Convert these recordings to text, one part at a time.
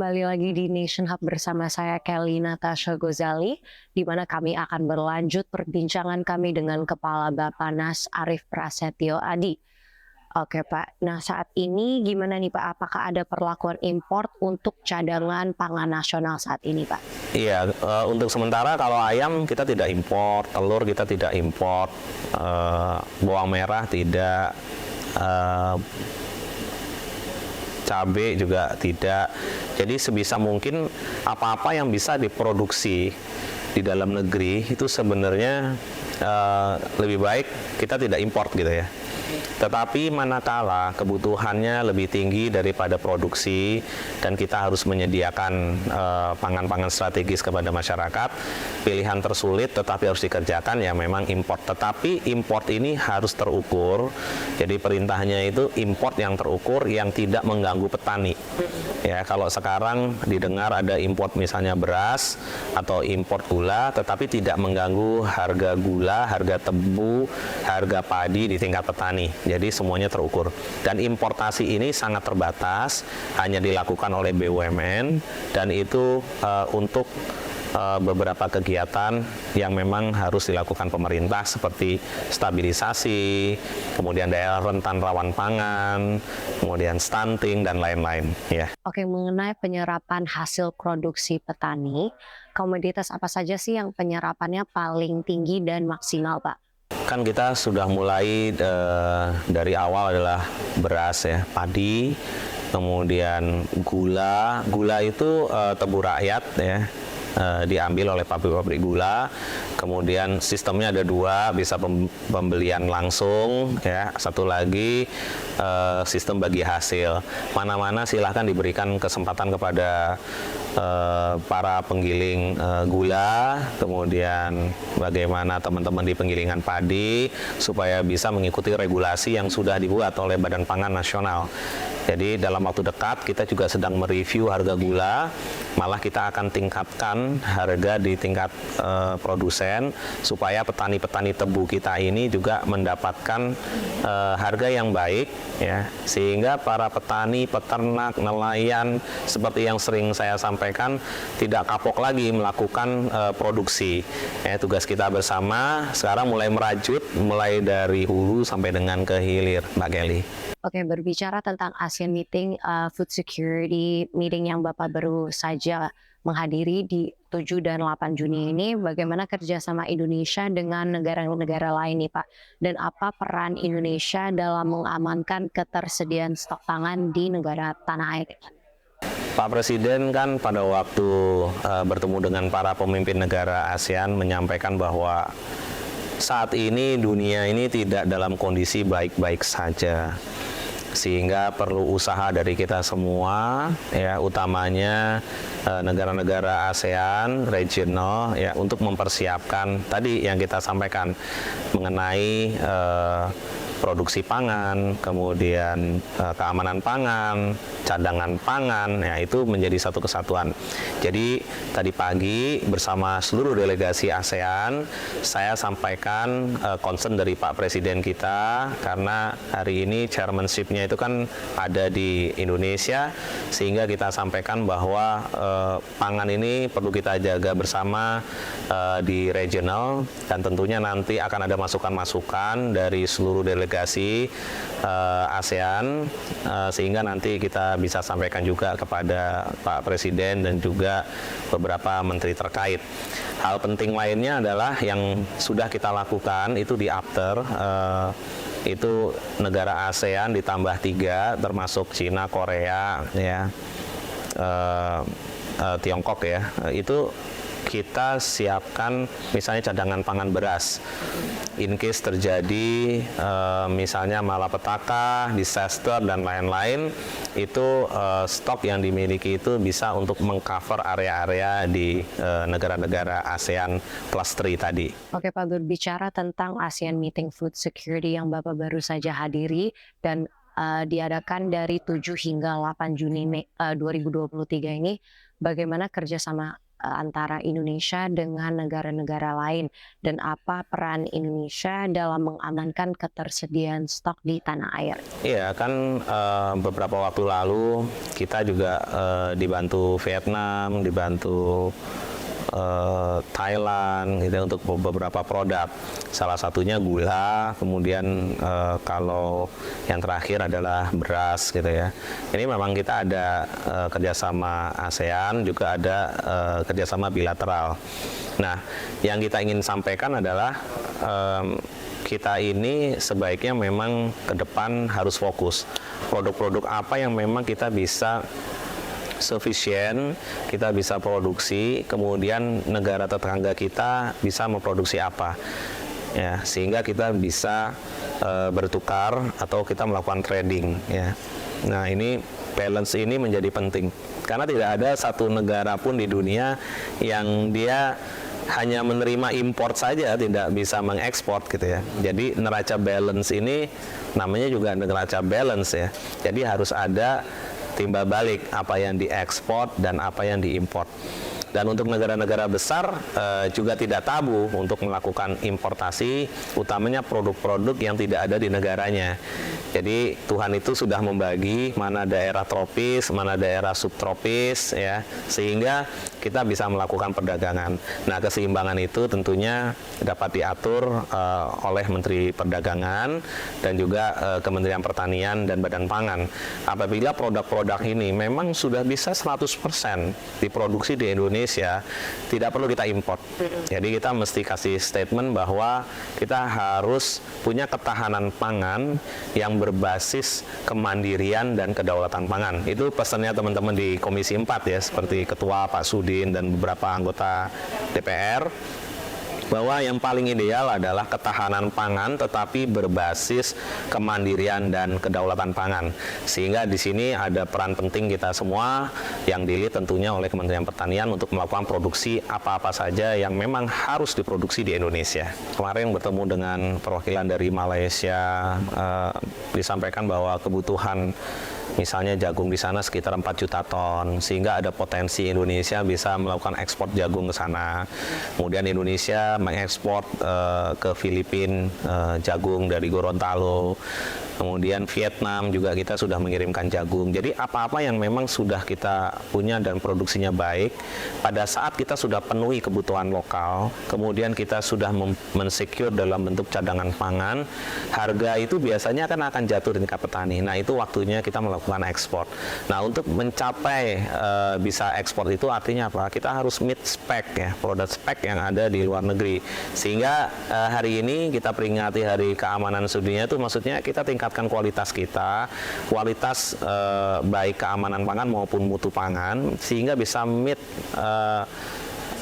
Kembali lagi di Nation Hub bersama saya Kelly Natasha Gozali, di mana kami akan berlanjut perbincangan kami dengan Kepala Bappenas Arief Prasetyo Adi. Oke Pak, nah saat ini gimana nih Pak, apakah ada perlakuan import untuk cadangan pangan nasional saat ini Pak? Iya, untuk sementara kalau ayam kita tidak impor, telur kita tidak impor, bawang merah tidak, eh, cabai juga tidak. Jadi sebisa mungkin apa-apa yang bisa diproduksi di dalam negeri itu sebenarnya lebih baik kita tidak import gitu ya. Tetapi manakala kebutuhannya lebih tinggi daripada produksi dan kita harus menyediakan pangan-pangan strategis kepada masyarakat, pilihan tersulit tetapi harus dikerjakan ya memang import. Tetapi import ini harus terukur. Jadi perintahnya itu import yang terukur yang tidak mengganggu petani. Ya, kalau sekarang didengar ada import misalnya beras atau import gula tetapi tidak mengganggu harga gula, harga tebu, harga padi di tingkat petani. Jadi semuanya terukur. Dan importasi ini sangat terbatas, hanya dilakukan oleh BUMN dan itu untuk beberapa kegiatan yang memang harus dilakukan pemerintah seperti stabilisasi, kemudian daerah rentan rawan pangan, kemudian stunting dan lain-lain ya. Oke, mengenai penyerapan hasil produksi petani, komoditas apa saja sih yang penyerapannya paling tinggi dan maksimal Pak? Kan kita sudah mulai dari awal adalah beras ya, padi, kemudian gula. Gula itu tebu rakyat ya, diambil oleh pabrik-pabrik gula. Kemudian sistemnya ada dua, bisa pembelian langsung ya, satu lagi sistem bagi hasil. Mana-mana silahkan diberikan kesempatan kepada para penggiling gula, kemudian bagaimana teman-teman di penggilingan padi supaya bisa mengikuti regulasi yang sudah dibuat oleh Badan Pangan Nasional. Jadi dalam waktu dekat kita juga sedang mereview harga gula, malah kita akan tingkatkan harga di tingkat produsen supaya petani-petani tebu kita ini juga mendapatkan harga yang baik ya, sehingga para petani, peternak, nelayan seperti yang sering saya sampaikan tidak kapok lagi melakukan produksi. Tugas kita bersama sekarang mulai merajut, mulai dari hulu sampai dengan ke hilir, Mbak Kelly. Oke, berbicara tentang ASEAN Meeting, Food Security Meeting yang Bapak baru saja menghadiri di 7 dan 8 Juni ini, bagaimana kerjasama Indonesia dengan negara-negara lain nih Pak? Dan apa peran Indonesia dalam mengamankan ketersediaan stok pangan di negara tanah air? Pak Presiden kan pada waktu bertemu dengan para pemimpin negara ASEAN menyampaikan bahwa saat ini dunia ini tidak dalam kondisi baik-baik saja, sehingga perlu usaha dari kita semua ya, utamanya negara-negara ASEAN regional ya, untuk mempersiapkan tadi yang kita sampaikan mengenai produksi pangan, kemudian keamanan pangan, cadangan pangan, ya itu menjadi satu kesatuan. Jadi tadi pagi bersama seluruh delegasi ASEAN, saya sampaikan concern dari Pak Presiden kita, karena hari ini chairmanship-nya itu kan ada di Indonesia, sehingga kita sampaikan bahwa pangan ini perlu kita jaga bersama di regional, dan tentunya nanti akan ada masukan-masukan dari seluruh delegasi ASEAN, sehingga nanti kita bisa sampaikan juga kepada Pak Presiden dan juga beberapa menteri terkait. Hal penting lainnya adalah yang sudah kita lakukan itu di after, itu negara ASEAN ditambah 3 termasuk Cina, Korea, ya, Tiongkok ya, itu kita siapkan misalnya cadangan pangan beras in case terjadi misalnya malapetaka, disaster dan lain-lain, itu stok yang dimiliki itu bisa untuk mengcover area-area di negara-negara ASEAN plus 3 tadi. Oke Pak, berbicara tentang ASEAN Meeting Food Security yang Bapak baru saja hadiri dan diadakan dari 7 hingga 8 Juni 2023 ini, bagaimana kerjasama antara Indonesia dengan negara-negara lain dan apa peran Indonesia dalam mengamankan ketersediaan stok di tanah air? Iya kan beberapa waktu lalu kita juga dibantu Vietnam, dibantu Thailand gitu ya, untuk beberapa produk. Salah satunya gula, kemudian kalau yang terakhir adalah beras gitu ya. Ini memang kita ada kerjasama ASEAN, juga ada kerjasama bilateral. Nah, yang kita ingin sampaikan adalah kita ini sebaiknya memang ke depan harus fokus. Produk-produk apa yang memang kita bisa sufficient, kita bisa produksi, kemudian negara tetangga kita bisa memproduksi apa, ya, sehingga kita bisa bertukar atau kita melakukan trading, ya. Nah, ini balance ini menjadi penting karena tidak ada satu negara pun di dunia yang dia hanya menerima import saja, tidak bisa mengekspor gitu ya. Jadi neraca balance ini namanya juga neraca balance ya. Jadi harus ada timbal balik apa yang diekspor dan apa yang diimport. Dan untuk negara-negara besar juga tidak tabu untuk melakukan importasi, utamanya produk-produk yang tidak ada di negaranya. Jadi Tuhan itu sudah membagi mana daerah tropis, mana daerah subtropis, ya, sehingga kita bisa melakukan perdagangan. Nah, keseimbangan itu tentunya dapat diatur oleh Menteri Perdagangan dan juga Kementerian Pertanian dan Badan Pangan. Apabila produk-produk ini memang sudah bisa 100% diproduksi di Indonesia, tidak perlu kita import. Jadi kita mesti kasih statement bahwa kita harus punya ketahanan pangan yang berbasis kemandirian dan kedaulatan pangan. Itu pesannya teman-teman di Komisi 4 ya, seperti Ketua Pak Sudin dan beberapa anggota DPR, bahwa yang paling ideal adalah ketahanan pangan tetapi berbasis kemandirian dan kedaulatan pangan. Sehingga di sini ada peran penting kita semua yang di-lead tentunya oleh Kementerian Pertanian untuk melakukan produksi apa-apa saja yang memang harus diproduksi di Indonesia. Kemarin bertemu dengan perwakilan dari Malaysia, disampaikan bahwa kebutuhan misalnya jagung di sana sekitar 4 juta ton, sehingga ada potensi Indonesia bisa melakukan ekspor jagung ke sana. Kemudian Indonesia mengekspor ke Filipina jagung dari Gorontalo. Kemudian Vietnam juga kita sudah mengirimkan jagung. Jadi apa-apa yang memang sudah kita punya dan produksinya baik, pada saat kita sudah penuhi kebutuhan lokal, kemudian kita sudah mensecure dalam bentuk cadangan pangan, harga itu biasanya akan jatuh di tingkat petani. Nah, itu waktunya kita melakukan ekspor. Nah, untuk mencapai bisa ekspor itu artinya apa? Kita harus meet spec ya, produk spec yang ada di luar negeri. Sehingga hari ini kita peringati Hari Keamanan Sedunia, itu maksudnya kita tingkatkan kualitas kita, kualitas baik keamanan pangan maupun mutu pangan, sehingga bisa meet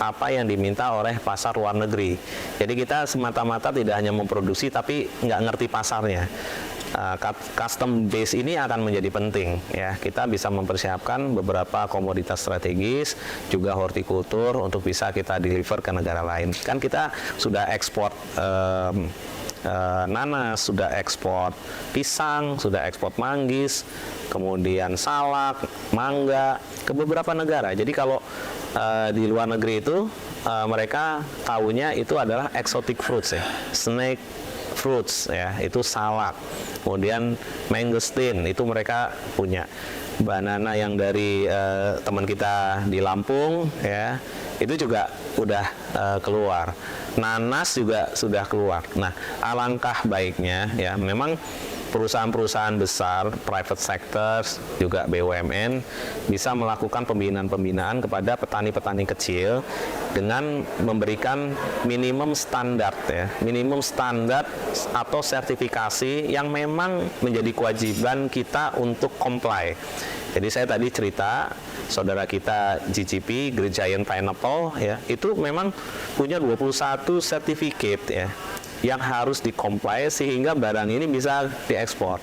apa yang diminta oleh pasar luar negeri. Jadi kita semata-mata tidak hanya memproduksi tapi nggak ngerti pasarnya. Custom base ini akan menjadi penting ya. Kita bisa mempersiapkan beberapa komoditas strategis, juga hortikultur untuk bisa kita deliver ke negara lain. Kan kita sudah ekspor nanas, sudah ekspor pisang, sudah ekspor manggis, kemudian salak, mangga ke beberapa negara. Jadi kalau di luar negeri itu mereka tahunya itu adalah exotic fruits ya, snake fruits ya, itu salak. Kemudian mangosteen itu mereka punya. Banana yang dari teman kita di Lampung ya, itu juga udah keluar. Nanas juga sudah keluar. Nah, alangkah baiknya ya, memang perusahaan-perusahaan besar, private sectors, juga BUMN bisa melakukan pembinaan-pembinaan kepada petani-petani kecil dengan memberikan minimum standar ya, minimum standar atau sertifikasi yang memang menjadi kewajiban kita untuk comply. Jadi saya tadi cerita saudara kita GGP, Great Giant Pineapple ya, itu memang punya 21 sertifikat ya yang harus di-comply sehingga barang ini bisa diekspor.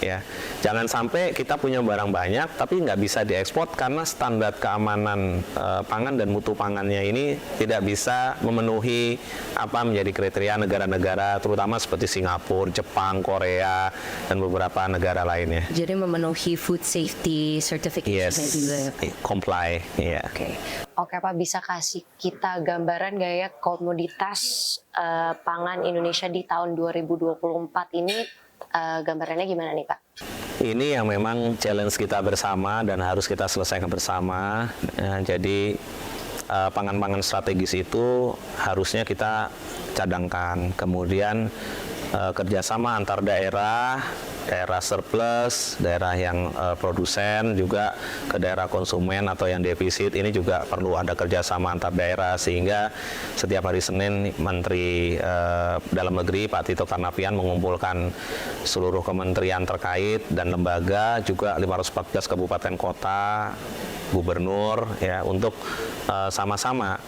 ya. Jangan sampai kita punya barang banyak tapi nggak bisa diekspor karena standar keamanan pangan dan mutu pangannya ini tidak bisa memenuhi apa menjadi kriteria negara-negara terutama seperti Singapura, Jepang, Korea dan beberapa negara lainnya. Jadi memenuhi food safety certification juga. Comply, ya. Oke Pak, bisa kasih kita gambaran nggak ya komoditas pangan Indonesia di tahun 2024 ini gambarannya gimana nih Pak? Ini yang memang challenge kita bersama dan harus kita selesaikan bersama. Jadi pangan-pangan strategis itu harusnya kita cadangkan. Kemudian kerjasama antar daerah, daerah surplus, daerah yang produsen, juga ke daerah konsumen atau yang defisit, ini juga perlu ada kerjasama antar daerah sehingga setiap hari Senin Menteri Dalam Negeri Pak Tito Karnavian mengumpulkan seluruh kementerian terkait dan lembaga, juga 514 kabupaten kota, gubernur ya untuk sama-sama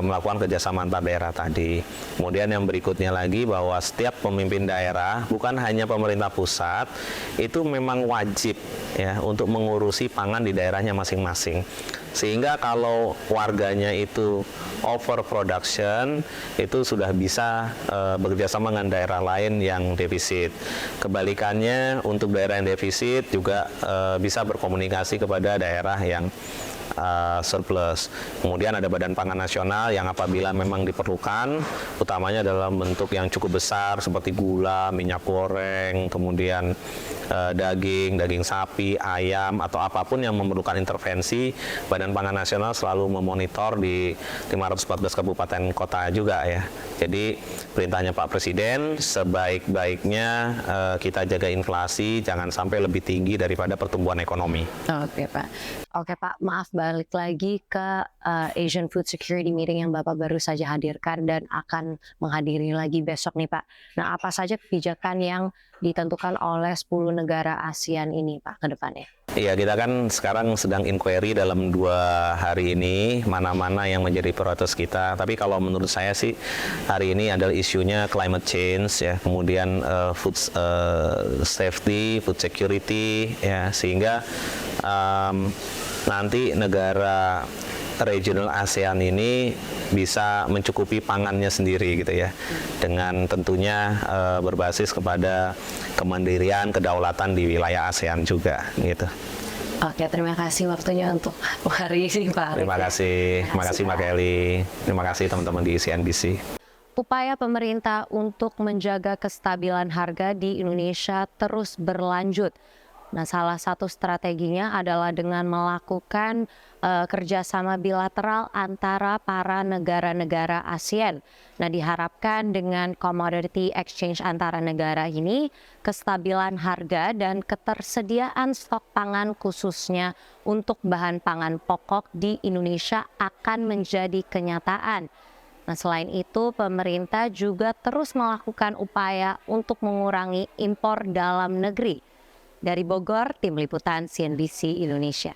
melakukan kerjasama antar daerah tadi. Kemudian yang berikutnya lagi bahwa setiap pemimpin daerah, bukan hanya pemerintah pusat, itu memang wajib ya untuk mengurusi pangan di daerahnya masing-masing. Sehingga kalau warganya itu overproduction, itu sudah bisa bekerjasama dengan daerah lain yang defisit. Kebalikannya untuk daerah yang defisit juga bisa berkomunikasi kepada daerah yang surplus. Kemudian ada Badan Pangan Nasional yang apabila memang diperlukan, utamanya dalam bentuk yang cukup besar seperti gula, minyak goreng, kemudian daging sapi, ayam, atau apapun yang memerlukan intervensi, Badan Pangan Nasional selalu memonitor di 514 kabupaten kota juga ya. Jadi perintahnya Pak Presiden, sebaik-baiknya kita jaga inflasi, jangan sampai lebih tinggi daripada pertumbuhan ekonomi. Oke Pak, maaf balik lagi ke Asian Food Security Meeting yang Bapak baru saja hadirkan dan akan menghadiri lagi besok nih Pak. Nah, apa saja kebijakan yang ditentukan oleh 10 negara ASEAN ini Pak ke depannya? Iya, kita kan sekarang sedang inquiry dalam 2 hari ini mana-mana yang menjadi prioritas kita. Tapi kalau menurut saya sih hari ini adalah isunya climate change ya, kemudian food safety, food security ya, sehingga nanti negara regional ASEAN ini bisa mencukupi pangannya sendiri gitu ya, dengan tentunya berbasis kepada kemandirian, kedaulatan di wilayah ASEAN juga gitu. Oke, terima kasih waktunya untuk hari ini Pak. Terima kasih Mbak Kelly, terima kasih teman-teman di CNBC. Upaya pemerintah untuk menjaga kestabilan harga di Indonesia terus berlanjut. Nah, salah satu strateginya adalah dengan melakukan kerjasama bilateral antara para negara-negara ASEAN. Nah, diharapkan dengan commodity exchange antara negara ini, kestabilan harga dan ketersediaan stok pangan khususnya untuk bahan pangan pokok di Indonesia akan menjadi kenyataan. Nah, selain itu, pemerintah juga terus melakukan upaya untuk mengurangi impor dalam negeri. Dari Bogor, Tim Liputan CNBC Indonesia.